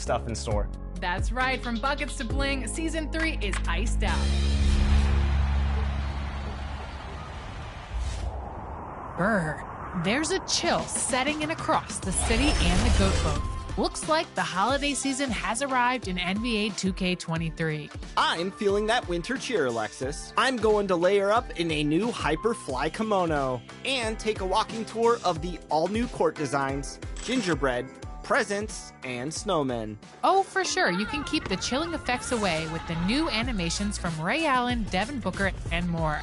stuff in store. That's right, from buckets to bling, Season 3 is iced out. Brr, there's a chill setting in across the city and the goat boat. Looks like the holiday season has arrived in NBA 2K23. I'm feeling that winter cheer, Alexis. I'm going to layer up in a new Hyperfly kimono and take a walking tour of the all-new court designs, gingerbread, presents, and snowmen. Oh, for sure, you can keep the chilling effects away with the new animations from Ray Allen, Devin Booker, and more.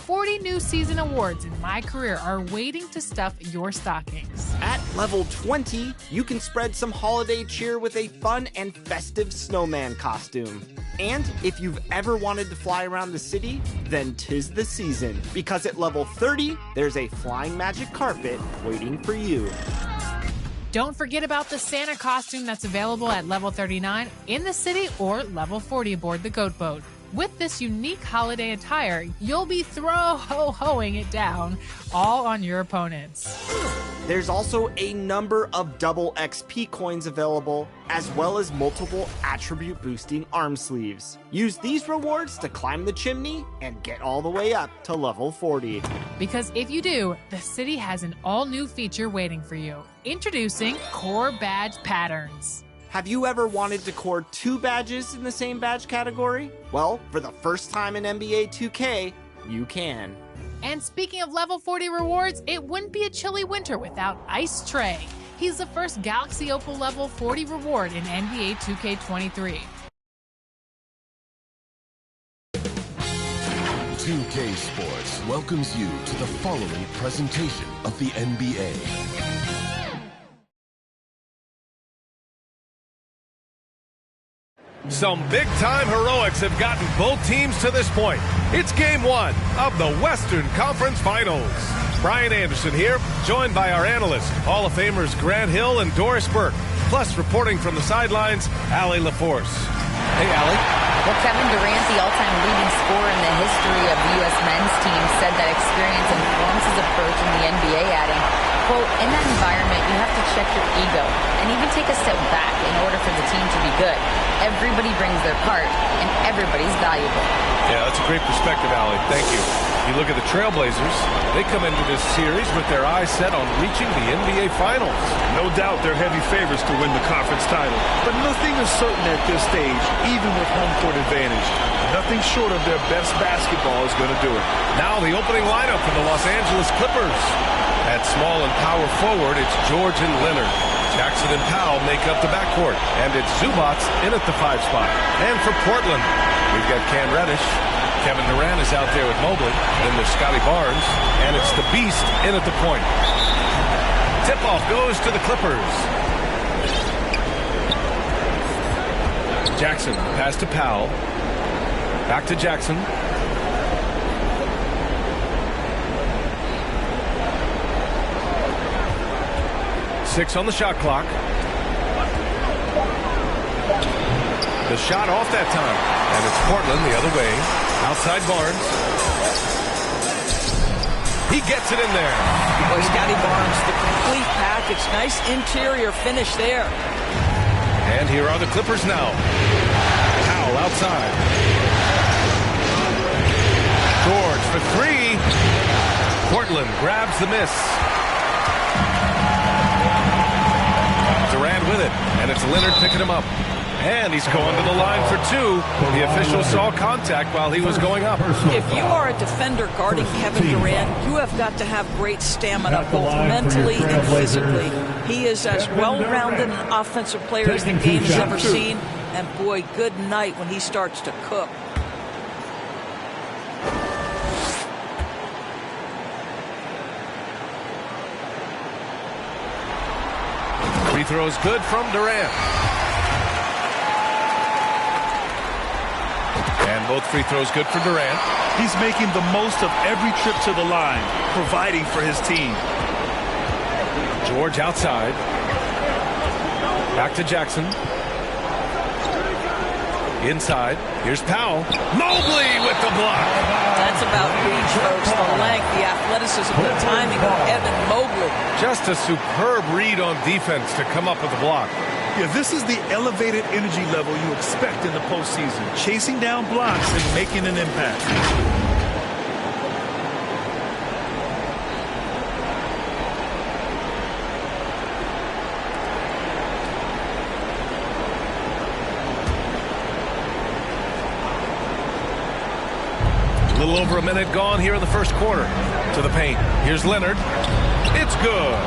40 new season awards in my career are waiting to stuff your stockings. At level 20, you can spread some holiday cheer with a fun and festive snowman costume. And if you've ever wanted to fly around the city, then 'tis the season, because at level 30, there's a flying magic carpet waiting for you. Don't forget about the Santa costume that's available at level 39 in the city or level 40 aboard the Goat Boat. With this unique holiday attire, you'll be throw-ho-hoing it down all on your opponents. There's also a number of double XP coins available, as well as multiple attribute boosting arm sleeves. Use these rewards to climb the chimney and get all the way up to level 40. Because if you do, the city has an all-new feature waiting for you. Introducing Core Badge Patterns. Have you ever wanted to core 2 badges in the same badge category? Well, for the first time in NBA 2K, you can. And speaking of level 40 rewards, it wouldn't be a chilly winter without Ice Trey. He's the first Galaxy Opal level 40 reward in NBA 2K23. 2K Sports welcomes you to the following presentation of the NBA. Some big-time heroics have gotten both teams to this point. It's Game 1 of the Western Conference Finals. Brian Anderson here, joined by our analysts, Hall of Famers Grant Hill and Doris Burke. Plus, reporting from the sidelines, Allie LaForce. Hey, Allie. Well, Kevin Durant, the all-time leading scorer in the history of the U.S. men's team, said that experience informs his approach in the NBA, adding, quote, in that environment, you have to check your ego and even take a step back in order for the team to be good. Everybody brings their part, and everybody's valuable. Yeah, that's a great perspective, Allie. Thank you. You look at the Trailblazers, they come into this series with their eyes set on reaching the NBA Finals. No doubt they're heavy favorites to win the conference title. But nothing is certain at this stage, even with home court advantage. Nothing short of their best basketball is going to do it. Now the opening lineup for the Los Angeles Clippers. At small and power forward, it's George and Leonard. Jackson and Powell make up the backcourt. And it's Zubats in at the 5 spot. And for Portland, we've got Cam Reddish. Kevin Durant is out there with Mobley. Then there's Scotty Barnes. And it's the Beast in at the point. Tip-off goes to the Clippers. Jackson, pass to Powell. Back to Jackson. Six on the shot clock. The shot off that time. And it's Portland the other way. Outside Barnes. He gets it in there. Boy, Scotty Barnes, the complete package. Nice interior finish there. And here are the Clippers now. Powell outside. George for 3. Portland grabs the miss. Durant with it, and it's Leonard picking him up. And he's going to the line for 2. The official saw contact while he was going up. If you are a defender guarding Kevin Durant, you have got to have great stamina, both mentally and physically. He is as well-rounded an offensive player as the game has ever seen. And boy, good night when he starts to cook. Free throws good from Durant. And both free throws good for Durant. He's making the most of every trip to the line, providing for his team. George outside. Back to Jackson. Inside. Here's Powell. Mobley with the block. That's about reach, folks. The length, the athleticism, the timing of Evan Mobley. Just a superb read on defense to come up with the block. Yeah, this is the elevated energy level you expect in the postseason. Chasing down blocks and making an impact. A little over a minute gone here in the first quarter. To the paint. Here's Leonard. It's good.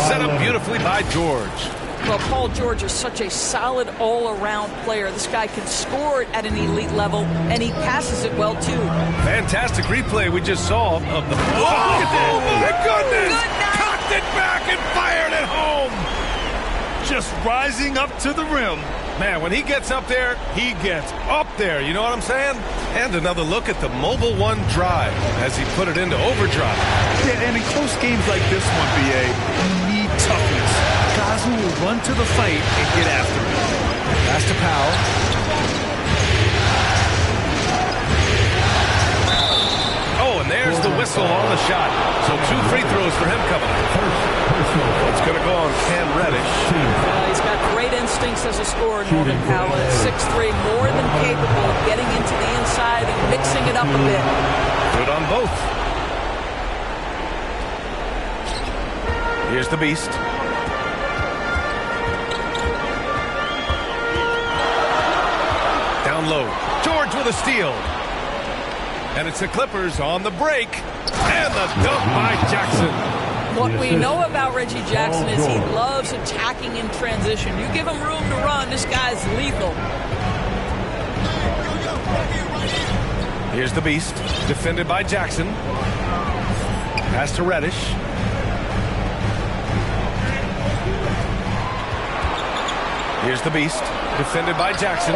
Set up beautifully by George. Well, Paul George is such a solid all-around player. This guy can score at an elite level, and he passes it well, too. Fantastic replay we just saw of the... Oh, my goodness! Cocked it back and fired it home! Just rising up to the rim. Man, when he gets up there, he gets up there. You know what I'm saying? And another look at the Mobile One drive as he put it into overdrive. Yeah, and in close games like this one, BA, you need toughness. Guys who will run to the fight and get after it. Pass to Powell. Oh, and there's the whistle on the shot. So 2 free throws for him coming up. It's going to go on Cam Reddish. He's got great instincts as a scorer, Norman Powell. At 6'3", more than capable of getting into the inside and mixing it up a bit. Good on both. Here's the Beast. Down low. George with a steal. And it's the Clippers on the break. And the dunk by Jackson. What we know about Reggie Jackson is he loves attacking in transition. You give him room to run, this guy's lethal. Here's the Beast, defended by Jackson. Pass to Reddish. Here's the Beast, defended by Jackson.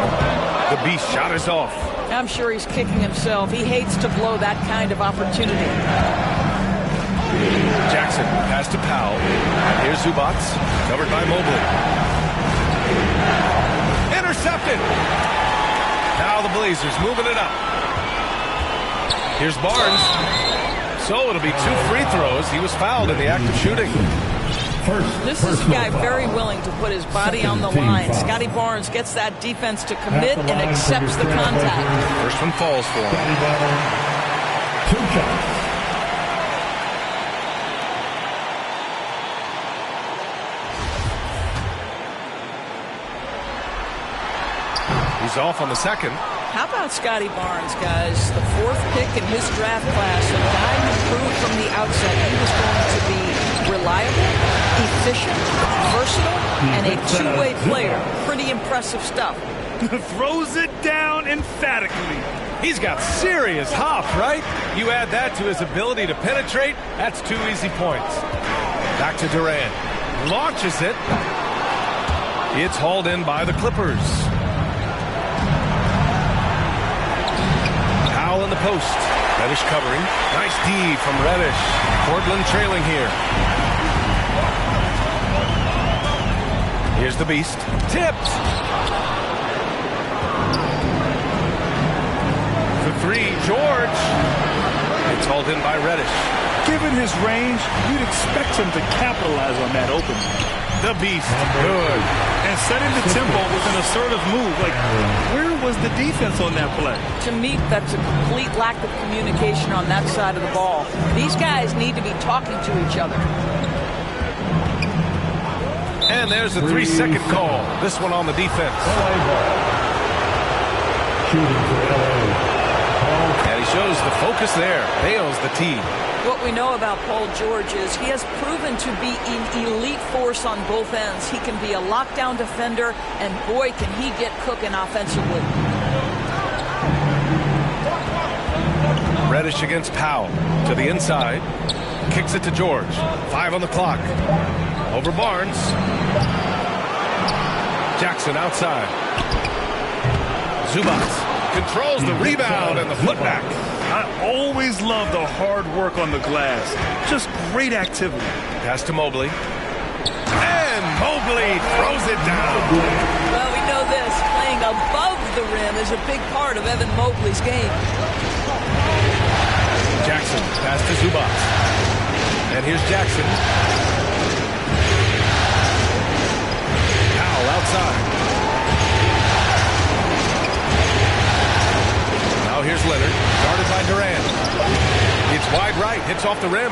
The Beast shot is off. I'm sure he's kicking himself. He hates to blow that kind of opportunity. Jackson, pass to Powell. And here's Zubats, covered by Mobley. Intercepted! Now the Blazers moving it up. Here's Barnes. So it'll be 2 free throws. He was fouled in the act of shooting. This is a guy very willing to put his body on the line. Scotty Barnes gets that defense to commit and accepts the contact. First one falls for him. 2 shots. He's off on the second. How about Scotty Barnes, guys? The 4th pick in his draft class. A guy who proved from the outset he was going to be reliable, efficient, versatile, and a two-way player. Pretty impressive stuff. Throws it down emphatically. He's got serious hop, right? You add that to his ability to penetrate, that's 2 easy points. Back to Durant. Launches it. It's hauled in by the Clippers. Powell in the post. Reddish covering. Nice D from Reddish. Portland trailing here. Here's the Beast. Tipped. For 3, George. It's hauled in by Reddish. Given his range, you'd expect him to capitalize on that opening. The Beast. Good. And setting the tempo with an assertive move. Like, where was the defense on that play? To me, that's a complete lack of communication on that side of the ball. These guys need to be talking to each other. And there's a 3-second call. This one on the defense. Shooting for LA. And he shows the focus there. Nails the tee. What we know about Paul George is he has proven to be an elite force on both ends. He can be a lockdown defender, and boy, can he get cooking offensively. Reddish against Powell. To the inside. Kicks it to George. 5 on the clock. Over Barnes. Jackson outside. Zubats controls the rebound and the putback. I always love the hard work on the glass. Just great activity. Pass to Mobley. And Mobley throws it down. Well, we know this. Playing above the rim is a big part of Evan Mobley's game. Jackson, pass to Zubats. And here's Jackson. Powell outside. outside. Now here's Leonard, guarded by Durant. It's wide right, hits off the rim.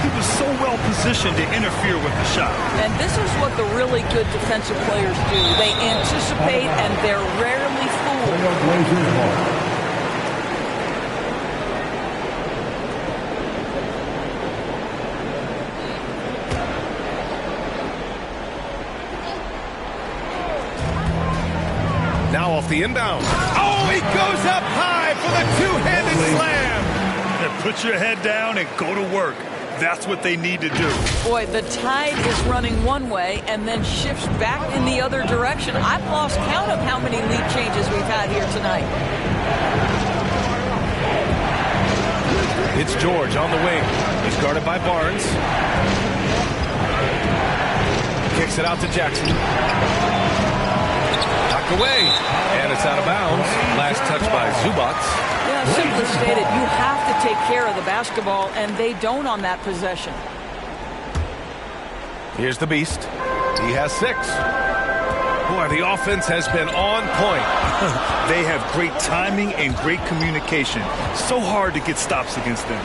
He was so well positioned to interfere with the shot. And this is what the really good defensive players do. They anticipate and they're rarely fooled. Now off the inbound. Oh, he goes up high for the two-handed slam. And put your head down and go to work. That's what they need to do. Boy, the tide is running one way and then shifts back in the other direction. I've lost count of how many lead changes we've had here tonight. It's George on the wing. He's guarded by Barnes. Kicks it out to Jackson. Knocked away. And it's out of bounds. Last touch by Zubats. Yeah, simply stated, you have to take care of the basketball, and they don't on that possession. Here's the Beast. He has 6. Boy, the offense has been on point. They have great timing and great communication. So hard to get stops against them.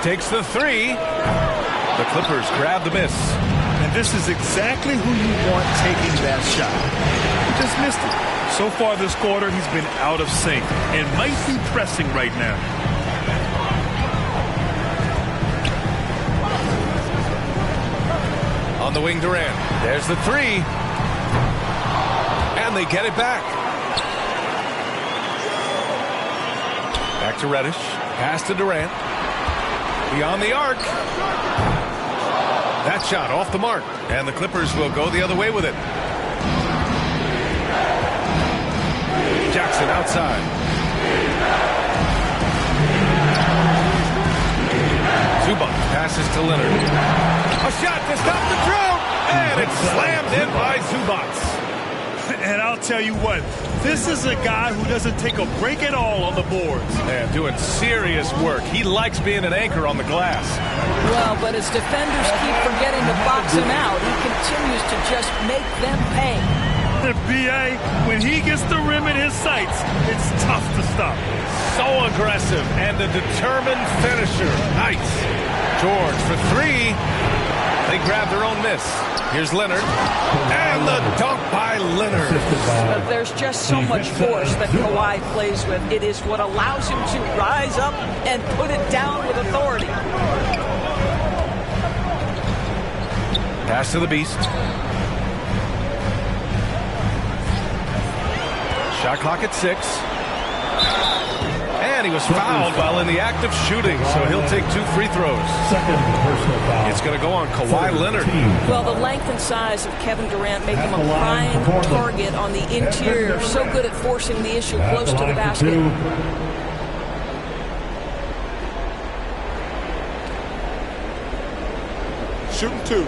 Takes the 3. The Clippers grab the miss. And this is exactly who you want taking that shot. He just missed it. So far this quarter, he's been out of sync and might be pressing right now. On the wing, Durant. There's the 3. And they get it back. Back to Reddish. Pass to Durant. Beyond the arc. That shot off the mark. And the Clippers will go the other way with it. Jackson outside. Zubac passes to Leonard. A shot to stop the drought, and it's slammed in by Zubac. And I'll tell you what, this is a guy who doesn't take a break at all on the boards. Man, doing serious work. He likes being an anchor on the glass. Well, but as defenders keep forgetting to box him out, he continues to just make them pay. B.A., when he gets the rim in his sights, it's tough to stop. So aggressive and a determined finisher. Nice. George for 3. They grab their own miss. Here's Leonard. And the dunk by Leonard. But there's just so much force that Kawhi plays with. It is what allows him to rise up and put it down with authority. Pass to the Beast. Shot clock at 6. And he was fouled while in the act of shooting, so he'll take 2 free throws. Second personal foul. It's going to go on Kawhi Leonard. Well, the length and size of Kevin Durant make him a prime target on the interior. So good at forcing the issue close to the basket. Shooting 2.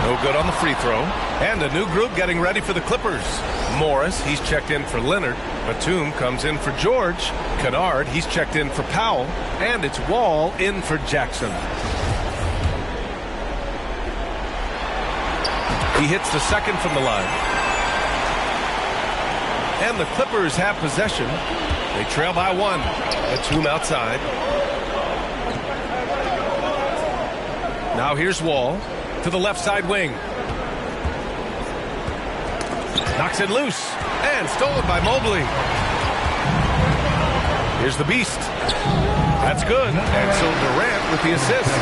No good on the free throw. And a new group getting ready for the Clippers. Morris, he's checked in for Leonard. Batum comes in for George. Kennard, he's checked in for Powell. And it's Wall in for Jackson. He hits the second from the line. And the Clippers have possession. They trail by 1. Batum outside. Now here's Wall. To the left side wing. Knocks it loose. And stolen by Mobley. Here's the Beast. That's good. And so Durant with the assist.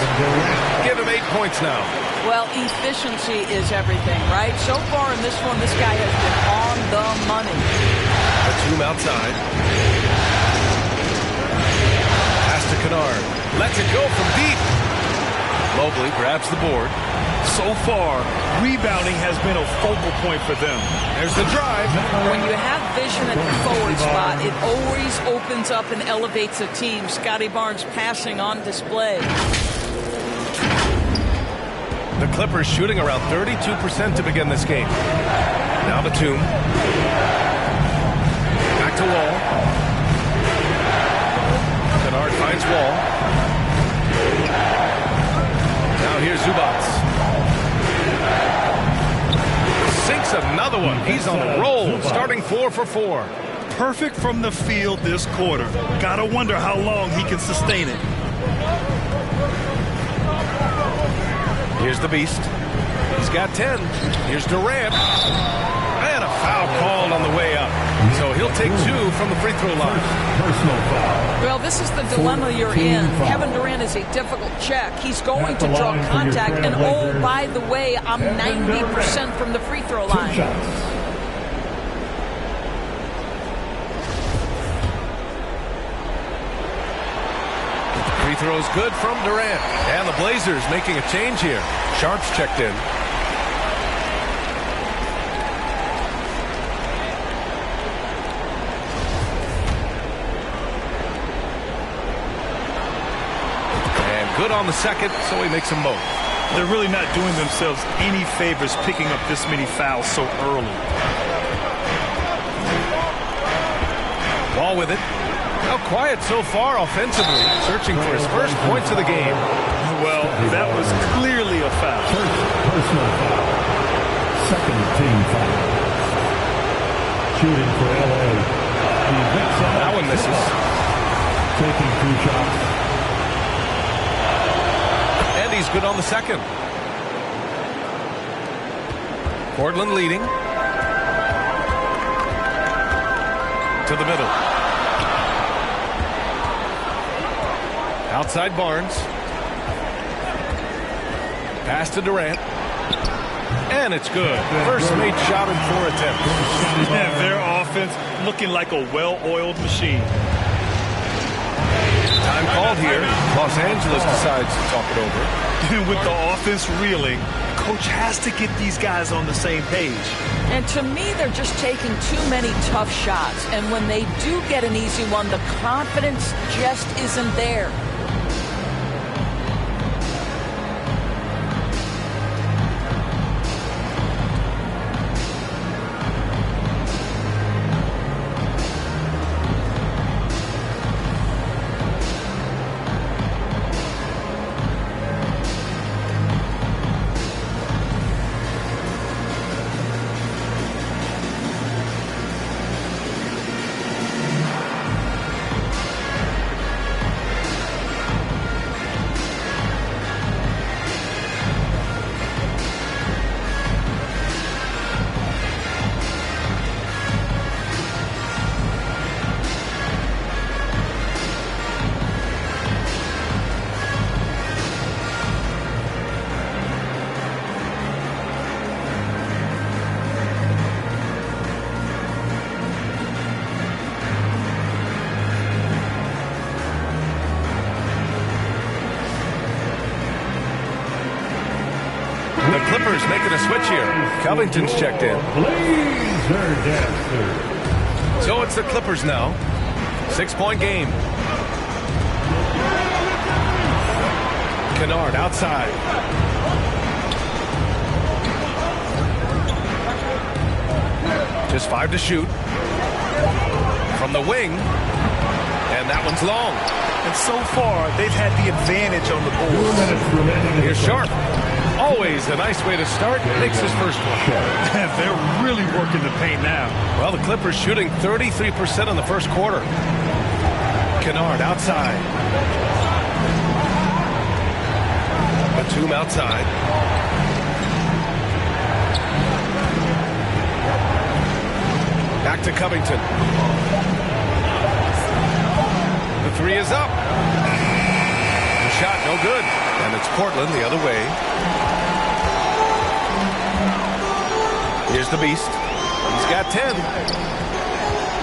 Give him 8 points now. Well, efficiency is everything, right? So far in this one, this guy has been on the money. Batum outside. Pass to Kennard. Lets it go from deep. Mobley grabs the board. So far, rebounding has been a focal point for them. There's the drive. When you have vision at the forward spot, it always opens up and elevates a team. Scotty Barnes passing on display. The Clippers shooting around 32% to begin this game. Now Batum. Back to Wall. Kennard finds Wall. Now here's Zubats. Sinks another one. He's on a roll, starting 4 for 4. Perfect from the field this quarter. Gotta wonder how long he can sustain it. Here's the Beast. He's got 10. Here's Durant. And a foul called on the way up. So he'll take 2 from the free throw line. Personal foul. Well, this is the dilemma you're in. Kevin Durant is a difficult check. He's going to draw contact. And oh, by the way, I'm 90% from the free throw line. Free throws good from Durant. And the Blazers making a change here. Sharp's checked in. And good on the second, so he makes them both. They're really not doing themselves any favors picking up this many fouls so early. Wall with it. How quiet so far offensively, searching for his first points of the game. Well, that was clearly a foul. Personal foul. Second team foul. Shooting for LA. That one misses. Taking 2 shots. And he's good on the second. Portland leading. To the middle. Outside Barnes. Pass to Durant. And it's good. First made shot in 4 attempts. Yeah, their offense looking like a well-oiled machine. Time called here. Los Angeles decides to talk it over. With the offense reeling, coach has to get these guys on the same page. And to me, they're just taking too many tough shots. And when they do get an easy one, the confidence just isn't there. The Clippers making a switch here. Covington's checked in. Blazer dancer. So it's the Clippers now. 6-point game. Kennard outside. Just 5 to shoot. From the wing. And that one's long. And so far, they've had the advantage on the board. Here's Sharp. Always a nice way to start. Makes his first one. They're really working the paint now. Well, the Clippers shooting 33% in the first quarter. Kennard outside. Batum outside. Back to Covington. The 3 is up. The shot no good. And it's Portland the other way. Here's the Beast. He's got 10.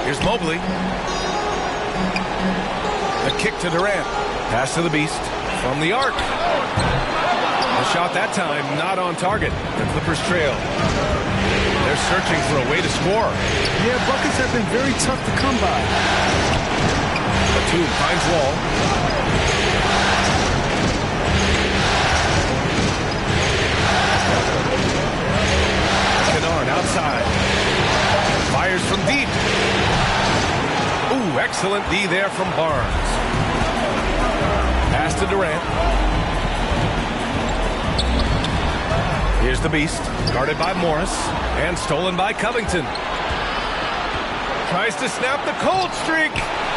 Here's Mobley. The kick to Durant. Pass to the Beast from the arc. The shot that time not on target. The Clippers trail. They're searching for a way to score. Yeah, buckets have been very tough to come by. Batum finds Wall. Kennard outside. Fires from deep. Ooh, excellent D there from Barnes. Pass to Durant. Here's the Beast, guarded by Morris, and stolen by Covington. Tries to snap the cold streak.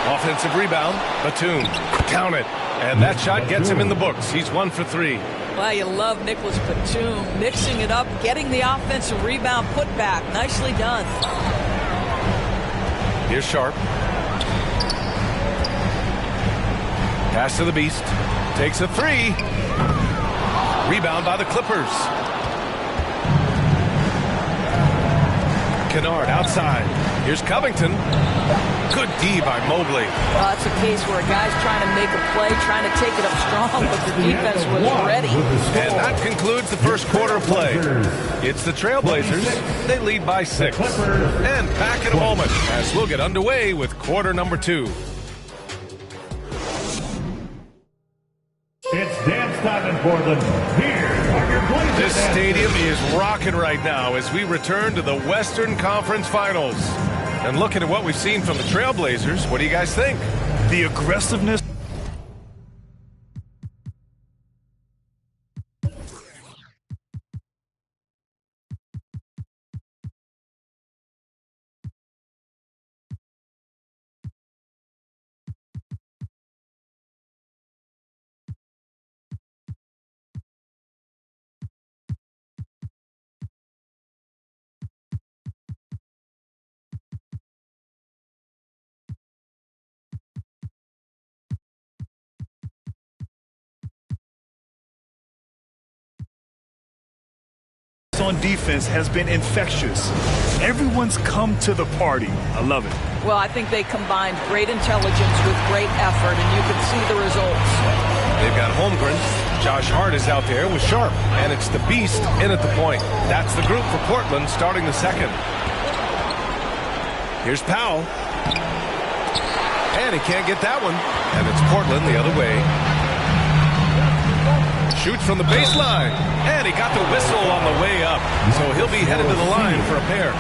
Offensive rebound, Batum, count it. And that shot gets him in the books. He's 1 for 3. Well, you love Nicholas Batum mixing it up, getting the offensive rebound put back. Nicely done. Here's Sharp. Pass to the Beast. Takes a 3. Rebound by the Clippers. Kennard outside. Here's Covington. Good D by Mobley. It's a case where a guy's trying to make a play, trying to take it up strong, but the defense was ready. And that concludes the first quarter of play. It's the Trailblazers. They lead by 6. And back in a moment as we'll get underway with quarter number 2. It's dance time in Portland. Here are your Blazers. This stadium is rocking right now as we return to the Western Conference Finals. And looking at what we've seen from the Trailblazers, what do you guys think? The aggressiveness. On defense has been infectious. Everyone's come to the party. I love it. Well, I think they combined great intelligence with great effort, and you can see the results. They've got Holmgren. Josh Hart is out there with Sharp, and it's the Beast in at the point. That's the group for Portland starting the second. Here's Powell. And he can't get that one. And it's Portland the other way. Shoots from the baseline. And he got the whistle on the way up. So he'll be headed to the line for a pair.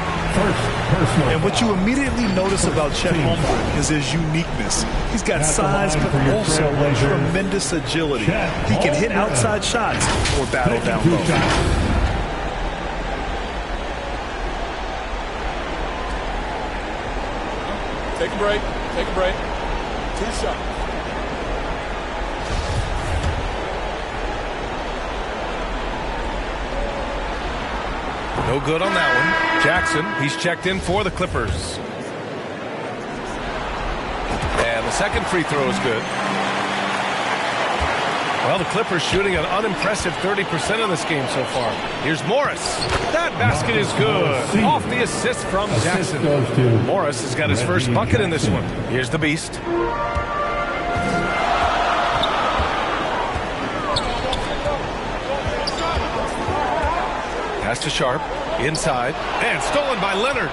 And what you immediately notice about Chet Holmgren is his uniqueness. He's got size, but also tremendous agility. He can hit outside shots or battle down low. Take a break. Take a break. 2 shots. No good on that one. Jackson, he's checked in for the Clippers. And the second free throw is good. Well, the Clippers shooting an unimpressive 30% in this game so far. Here's Morris. That basket is good. Off the assist from Jackson. Morris has got his first bucket in this one. Here's the Beast. Pass to Sharp. Inside. And stolen by Leonard.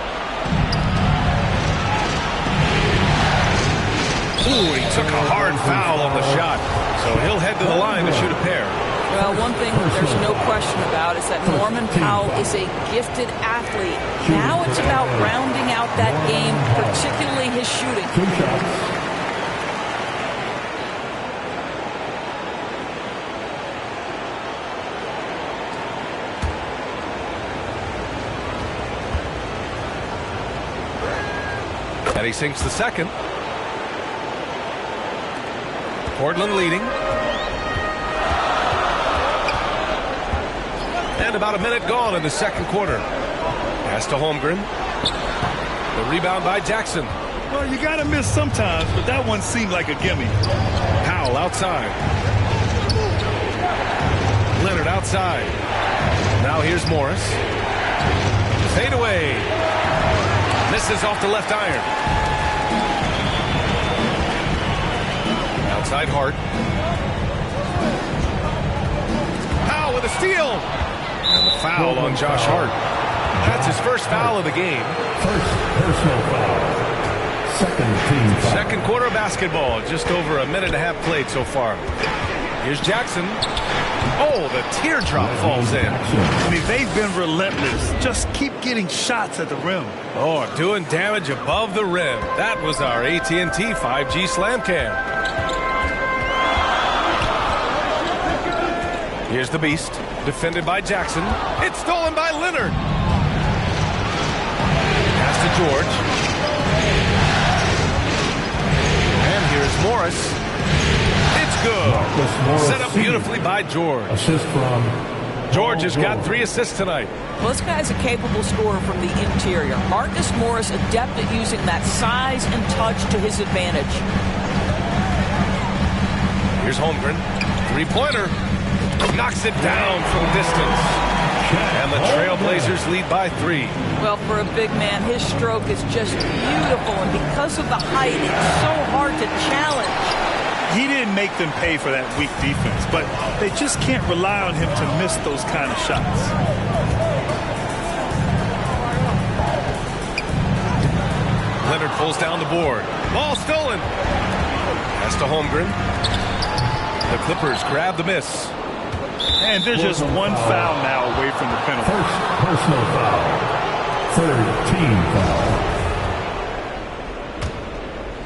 Ooh, he took a hard foul on the shot. So he'll head to the line to shoot a pair. Well, one thing there's no question about is that Norman Powell is a gifted athlete. Now it's about rounding out that game, particularly his shooting. 2 shots. And he sinks the second. Portland leading. And about a minute gone in the second quarter. Pass to Holmgren. The rebound by Jackson. Well, you got to miss sometimes, but that one seemed like a gimme. Powell outside. Leonard outside. Now here's Morris. fadeaway. Misses off the left iron. Outside Hart. Powell with a steal. And the foul on Josh Hart. That's his first foul of the game. First personal foul. Second team foul. Second quarter of basketball. Just over a minute and a half played so far. Here's Jackson. Oh, the teardrop falls in. I mean, they've been relentless. Just keep getting shots at the rim. Oh, doing damage above the rim. That was our AT&T 5G Slam Cam. Here's the Beast. Defended by Jackson. It's stolen by Leonard. Pass to George. And here's Morris. It's good. Set up beautifully by George. Assist from George has got 3 assists tonight. Well, this guy's a capable scorer from the interior. Marcus Morris adept at using that size and touch to his advantage. Here's Holmgren. 3-pointer. Knocks it down from distance. And the Trailblazers lead by 3. Well, for a big man, his stroke is just beautiful. And because of the height, it's so hard to challenge. He didn't make them pay for that weak defense, but they just can't rely on him to miss those kind of shots. Leonard pulls down the board. Ball stolen. Pass to Holmgren. The Clippers grab the miss. And there's just one foul now away from the penalty. First personal foul. Third team foul.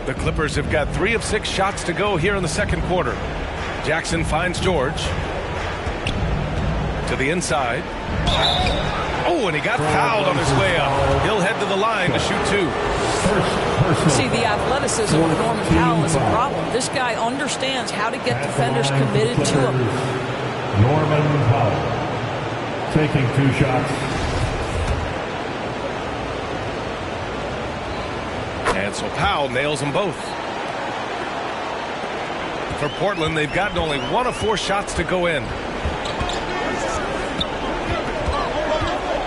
The Clippers have got 3 of 6 shots to go here in the second quarter. Jackson finds George. To the inside. Oh, and he got fouled on his way up. He'll head to the line to shoot 2. See, the athleticism of Norman Powell is a problem. This guy understands how to get defenders committed to him. Norman Powell taking 2 shots. And so Powell nails them both. For Portland, they've gotten only 1 of 4 shots to go in.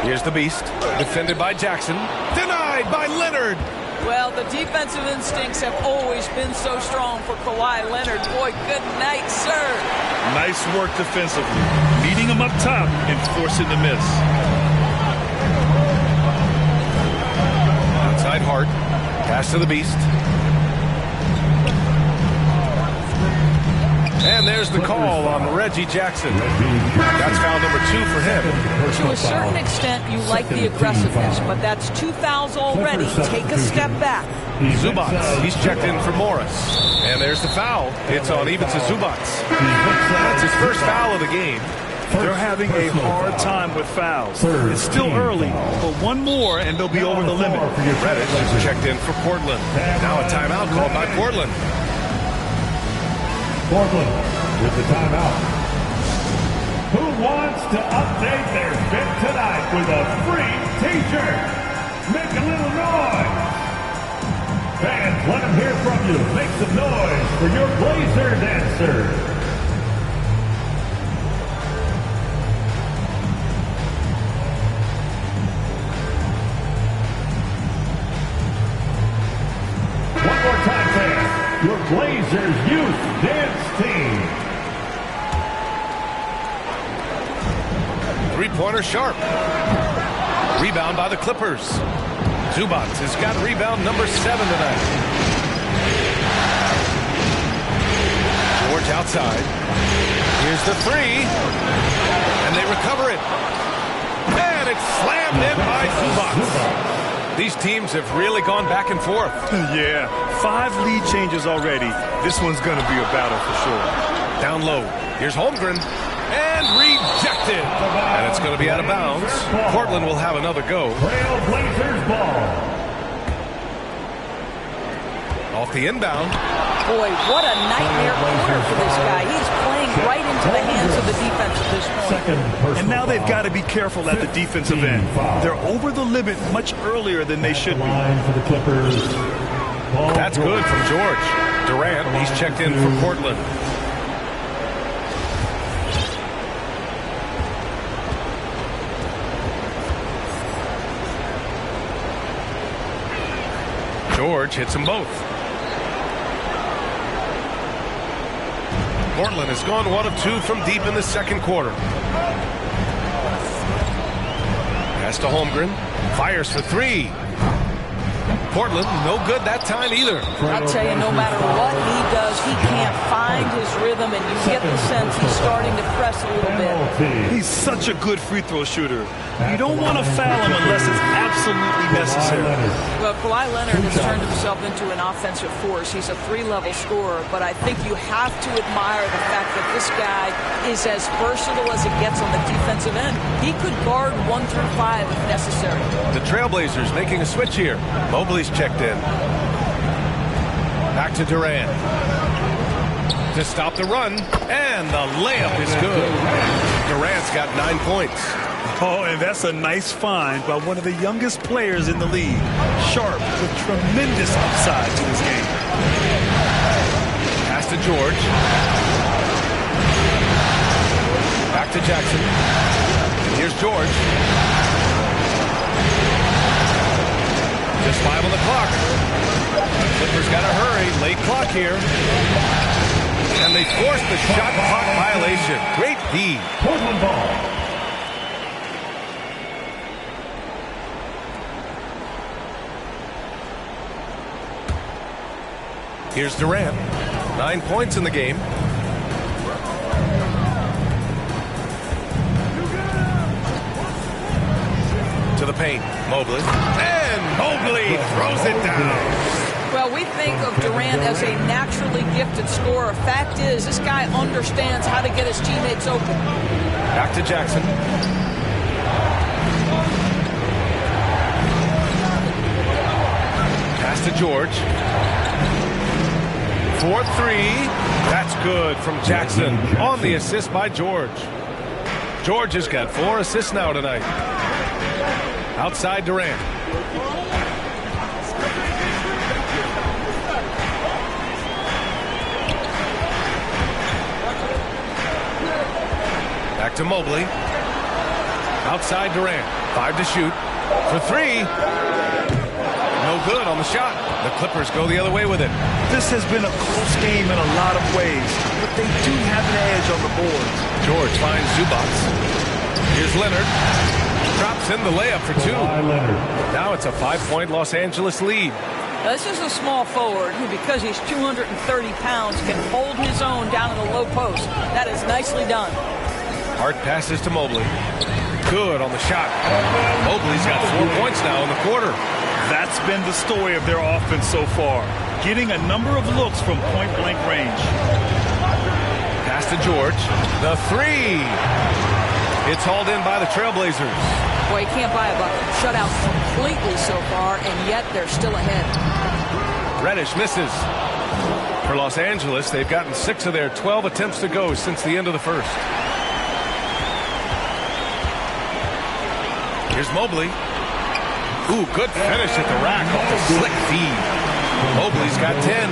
Here's the Beast, defended by Jackson. Denied by Leonard. Well, the defensive instincts have always been so strong for Kawhi Leonard. Boy, good night, sir. Nice work defensively. Meeting him up top and forcing the miss. Outside Hart. Pass to the Beast. And there's the call on Reggie Jackson. That's foul number 2 for him. To a certain extent, you like the aggressiveness, but that's 2 fouls already. Take a step back. Zubats, he's checked in for Morris. And there's the foul. It's on even to Zubats. That's his first foul of the game. They're having a hard time with fouls. It's still early, but one more and they'll be over the limit. Reddish is checked in for Portland. Now a timeout called by Portland. Portland with the timeout. Who wants to update their fit tonight with a free t-shirt? Make a little noise. Fans, let them hear from you. Make some noise for your Blazer dancer. One more time, fans. Your Blazers Youth Dance Team. 3-pointer sharp. Rebound by the Clippers. Zubats has got rebound number 7 tonight. George outside. Here's the 3. And they recover it. And it's slammed in by Zubats. These teams have really gone back and forth. Yeah, 5 lead changes already. This one's going to be a battle for sure. Down low. Here's Holmgren. And rejected. And it's going to be out of bounds. Portland will have another go. Trailblazers ball. Off the inbound. Boy, what a nightmare quarter for this guy. He's playing right into the hands of the defense at this point. And now they've got to be careful at the defensive end. They're over the limit much earlier than they should be. For the Clippers. That's good from George. Durant, he's checked in for Portland. George hits them both. Portland has gone 1 of 2 from deep in the second quarter. Pass to Holmgren. Fires for 3. Portland, no good that time either. I'll tell you, no matter what he does, he can't find his rhythm, and you get the sense he's starting to press a little bit. He's such a good free throw shooter. You don't want to foul him unless it's absolutely necessary. Well, Kawhi Leonard has turned himself into an offensive force. He's a 3-level scorer, but I think you have to admire the fact that this guy is as versatile as it gets on the defensive end. He could guard 1 through 5 if necessary. The Trailblazers making a switch here. Mobley's checked in. Back to Durant. To stop the run, and the layup is good. Durant's got 9 points. Oh, and that's a nice find by one of the youngest players in the league. Sharp with tremendous upside to his game. Pass to George. Back to Jackson. Here's George. Just 5 on the clock. Clippers got to hurry. Late clock here. And they forced the shot clock violation. Great D. Portland ball. Here's Durant. 9 points in the game. To the paint. Mobley. And Mobley throws it down. Well, we think of Durant as a naturally gifted scorer. Fact is, this guy understands how to get his teammates open. Back to Jackson. Pass to George. 4-3. That's good from Jackson on the assist by George. George has got 4 assists now tonight. Outside Durant. Back to Mobley. Outside Durant. 5 to shoot. For 3. No good on the shot. The Clippers go the other way with it. This has been a close game in a lot of ways, but they do have an edge on the boards. George finds Zubac. Here's Leonard. Drops in the layup for 2. Now it's a 5-point Los Angeles lead. Now, this is a small forward who, because he's 230 pounds, can hold his own down in the low post. That is nicely done. Hart passes to Mobley. Good on the shot. Mobley's got 4 points now in the quarter. That's been the story of their offense so far. Getting a number of looks from point-blank range. Pass to George. The 3. It's hauled in by the Trailblazers. Boy, you can't buy a bucket. Shut out completely so far, and yet they're still ahead. Reddish misses. For Los Angeles, they've gotten 6 of their 12 attempts to go since the end of the first. Here's Mobley. Ooh, good finish at the rack off the slick feed. Mobley's got 10.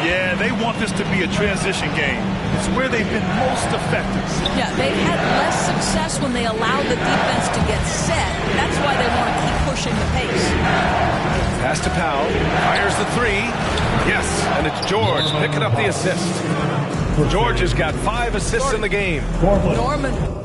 Yeah, they want this to be a transition game. It's where they've been most effective. Yeah, they've had less success when they allow the defense to get set. That's why they want to keep pushing the pace. Pass to Powell. Fires the 3. Yes, and it's George picking up the assist. George has got 5 assists in the game. Norman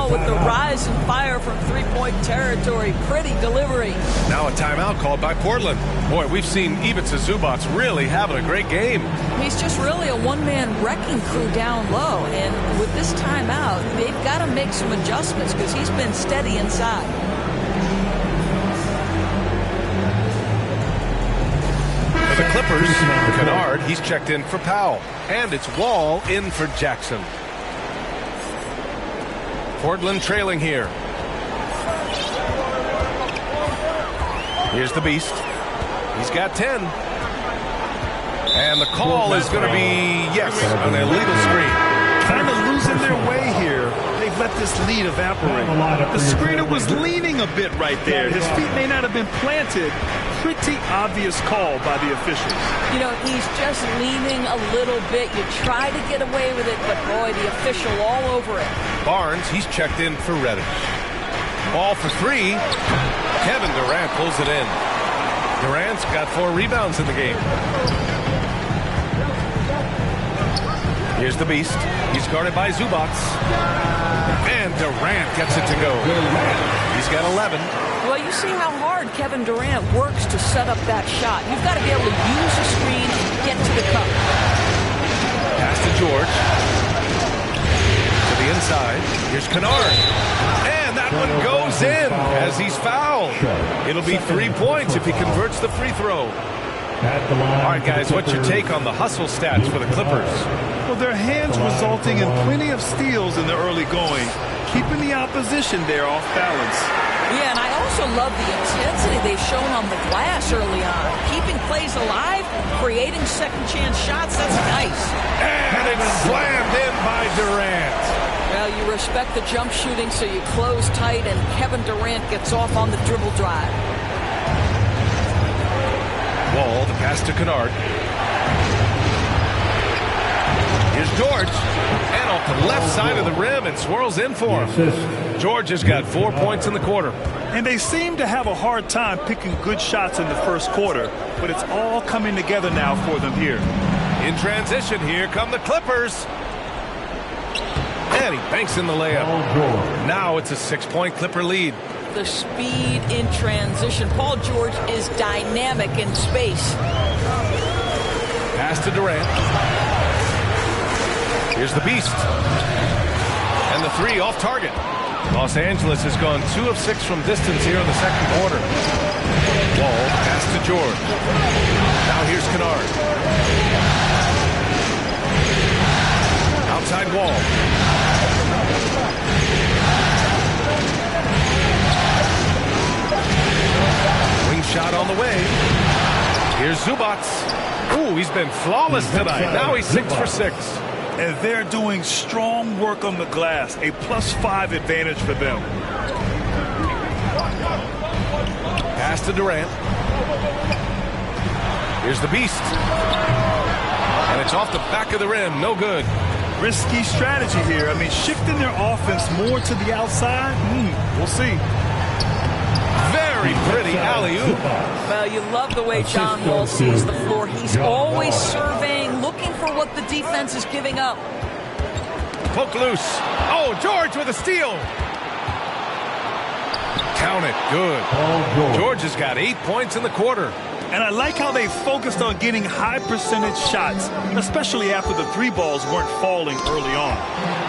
Now with the rise and fire from three-point territory. Pretty delivery. Now a timeout called by Portland. Boy, we've seen Ivica Zubac really having a great game. He's just really a one-man wrecking crew down low. And with this timeout, they've got to make some adjustments because he's been steady inside. For the Clippers, Kennard, he's checked in for Powell. And it's Wall in for Jackson. Portland trailing here. Here's the Beast. He's got 10. And the call is going to be, yes, an illegal screen. Kind of losing their way here. They've let this lead evaporate. The screener was leaning a bit right there. His feet may not have been planted. Pretty obvious call by the officials. You know, he's just leaning a little bit. You try to get away with it, but boy, the official all over it. Barnes, he's checked in for Reddish. Ball for three. Kevin Durant pulls it in. Durant's got 4 rebounds in the game. Here's the Beast. He's guarded by Zubac. And Durant gets it to go. He's got 11. Well, you see how hard Kevin Durant works to set up that shot. You've got to be able to use the screen and get to the cup. Pass to George. To the inside. Here's Kennard. And that one goes in as he's fouled. It'll be 3 points if he converts the free throw. All right, guys, what's your take on the hustle stats for the Clippers? Well, their hands resulting in plenty of steals in the early going, keeping the opposition there off balance. Yeah, and I also love the intensity they've shown on the glass early on. Keeping plays alive, creating second-chance shots, that's nice. And it's slammed in by Durant. Well, you respect the jump shooting, so you close tight, and Kevin Durant gets off on the dribble drive. Wall, the pass to Kennard. Here's George. And off the left side of the rim and swirls in for him. George has got 4 points in the quarter. And they seem to have a hard time picking good shots in the first quarter, but it's all coming together now for them here. In transition, here come the Clippers. And he banks in the layup. Now it's a 6-point Clipper lead. The speed in transition. Paul George is dynamic in space. Pass to Durant. Here's the Beast. And the 3 off target. Los Angeles has gone 2 of 6 from distance here in the second quarter. Wall, pass to George. Now here's Kennard. Outside Wall. Wing shot on the way. Here's Zubac. Ooh, he's been flawless tonight. Now he's 6 for 6. And they're doing strong work on the glass. A +5 advantage for them. Pass to Durant. Here's the Beast. And it's off the back of the rim. No good. Risky strategy here. I mean, shifting their offense more to the outside. We'll see. Very pretty alley-oop. Well, you love the way John Wall sees the floor. He's always surveying, looking for what the defense is giving up. Poke loose. Oh, George with a steal. Count it. Good. George has got 8 points in the quarter. And I like how they focused on getting high percentage shots, especially after the 3 balls weren't falling early on.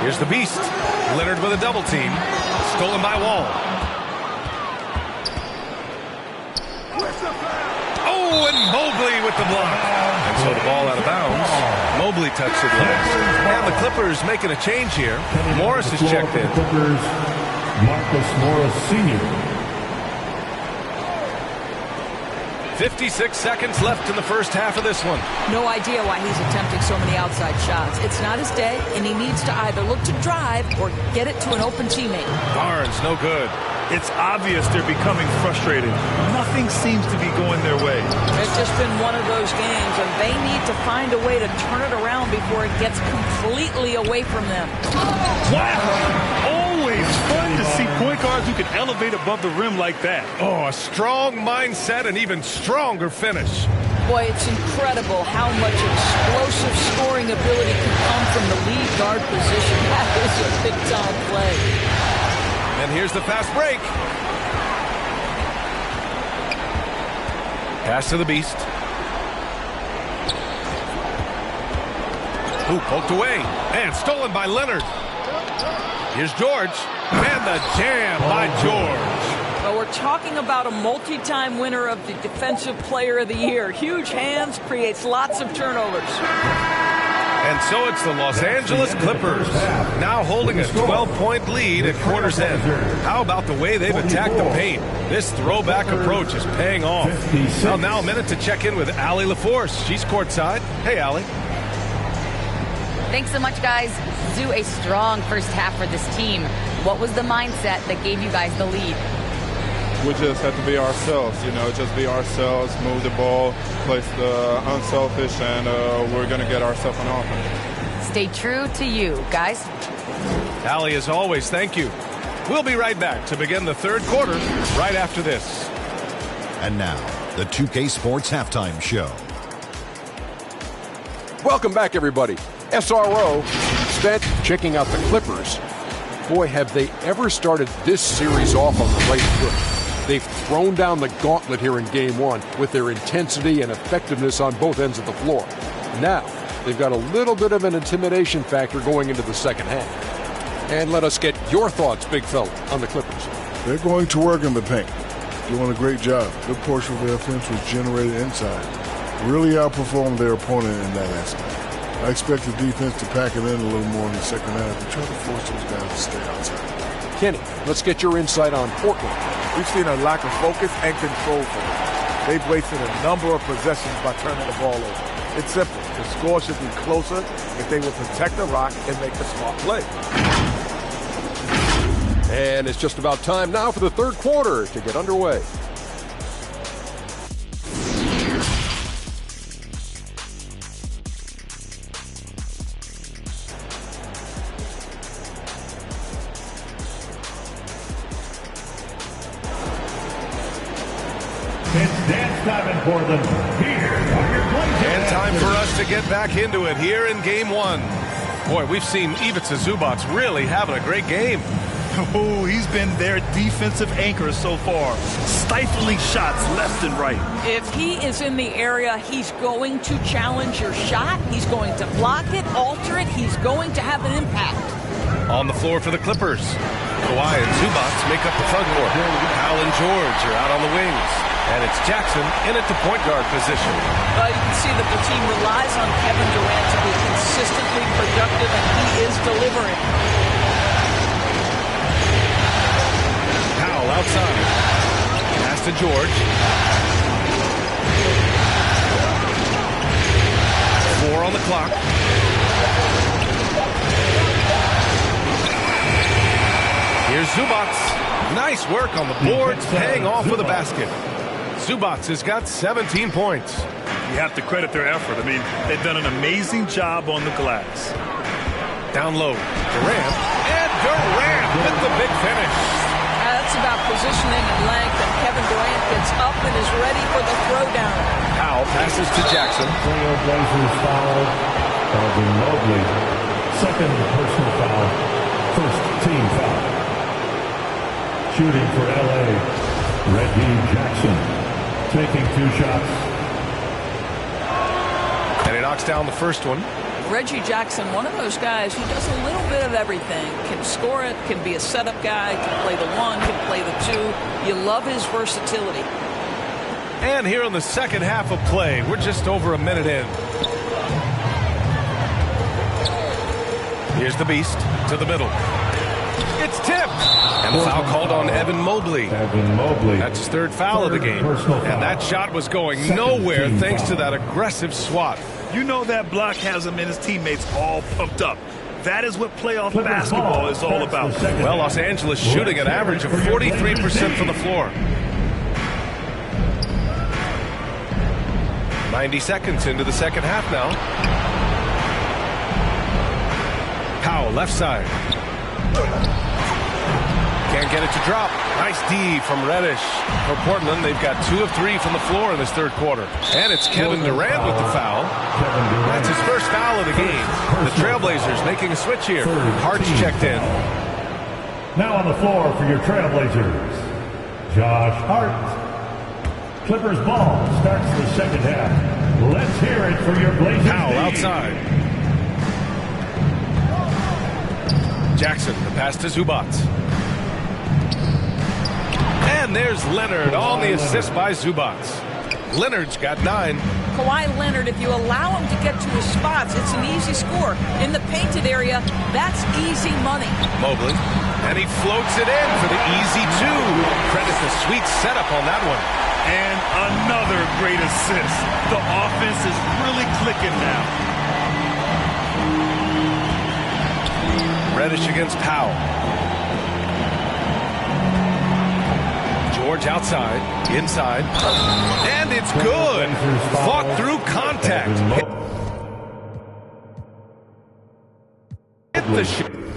Here's the Beast. Leonard with a double team. Stolen by Wall. Oh, and Mobley with the block. And so the ball out of bounds. Mobley touched it last. And the Clippers making a change here. Morris is checked in. Clippers, Marcus Morris Sr. 56 seconds left in the first half of this one. No idea why he's attempting so many outside shots. It's not his day, and he needs to either look to drive or get it to an open teammate. Barnes, no good. It's obvious they're becoming frustrated. Nothing seems to be going their way. It's just been one of those games, and they need to find a way to turn it around before it gets completely away from them. Wow! Always fun to see point guards who can elevate above the rim like that. Oh, a strong mindset and even stronger finish. Boy, it's incredible how much explosive scoring ability can come from the lead guard position. That is a big-time play. And here's the fast break. Pass to the Beast. Ooh, poked away. And stolen by Leonard. Here's George. And the jam by George. Well, we're talking about a multi-time winner of the Defensive Player of the Year. Huge hands, creates lots of turnovers. And so it's the Los Angeles Clippers, now holding a 12-point lead at quarter's end. How about the way they've attacked the paint? This throwback approach is paying off. Well, now a minute to check in with Allie LaForce. She's courtside. Hey, Allie. Thanks so much, guys. Zoo, a strong first half for this team. What was the mindset that gave you guys the lead? We just have to be ourselves, just be ourselves, move the ball, play unselfish, and we're going to get ourselves an offense. Stay true to you, guys. Allie, as always, thank you. We'll be right back to begin the third quarter right after this. And now, the 2K Sports Halftime Show. Welcome back, everybody. SRO spent checking out the Clippers. Boy, have they ever started this series off on the right foot. They've thrown down the gauntlet here in Game 1 with their intensity and effectiveness on both ends of the floor. Now, they've got a little bit of an intimidation factor going into the second half. And let us get your thoughts, big fella, on the Clippers. They're going to work in the paint. Doing a great job. Good portion of their offense was generated inside. Really outperformed their opponent in that aspect. I expect the defense to pack it in a little more in the second half and try to force those guys to stay outside. Kenny, let's get your insight on Portland. We've seen a lack of focus and control from them. They've wasted a number of possessions by turning the ball over. It's simple. The score should be closer if they will protect the rock and make a smart play. And it's just about time now for the third quarter to get underway. And time for us to get back into it here in Game 1. Boy, we've seen Ivica Zubac really having a great game. Oh, he's been their defensive anchor so far, stifling shots left and right. If he is in the area, he's going to challenge your shot. He's going to block it, alter it. He's going to have an impact. On the floor for the Clippers, Kawhi and Zubac make up the front court. Powell and George are out on the wings. And it's Jackson in at the point guard position. You can see that the team relies on Kevin Durant to be consistently productive, and he is delivering. Powell outside. Pass to George. 4 on the clock. Here's Zubac. Nice work on the boards, paying off with a basket. Zubac has got 17 points. You have to credit their effort. I mean, they've done an amazing job on the glass. Down low, Durant. And Durant with the big finish. That's about positioning and length, and Kevin Durant gets up and is ready for the throwdown. Powell passes to Jackson. Blazers foul. Calvin Mobley. Second personal foul. First team foul. Shooting for LA. Reggie Jackson. Taking 2 shots. And he knocks down the first one. Reggie Jackson, one of those guys who does a little bit of everything. Can score it, can be a setup guy, can play the 1, can play the 2. You love his versatility. And here in the second half of play, we're just over a minute in. Here's the Beast to the middle. It's tipped. And the foul called on Evan Mobley. That's his third foul of the game. And that shot was going nowhere thanks to that aggressive swat. You know that block has him and his teammates all pumped up. That is what playoff basketball is all about. Well, Los Angeles shooting an average of 43% from the floor. 90 seconds into the second half now. Powell, left side. Can't get it to drop. Nice D from Reddish. For Portland, they've got 2 of 3 from the floor in this third quarter. And it's Kevin Durant with the foul. That's his first foul of the game. The Trailblazers making a switch here. Hart's checked in. Now on the floor for your Trailblazers, Josh Hart. Clippers ball starts the second half. Let's hear it for your Blazers. Powell outside. Jackson, the pass to Zubac. And there's Leonard on the assist by Zubac. Leonard's got 9. Kawhi Leonard, if you allow him to get to his spots, it's an easy score. In the painted area, that's easy money. Mobley, and he floats it in for the easy 2. Credit the sweet setup on that one. And another great assist. The offense is really clicking now. Reddish against Powell. George outside, inside, and it's good. Fought through contact. Hit the shot.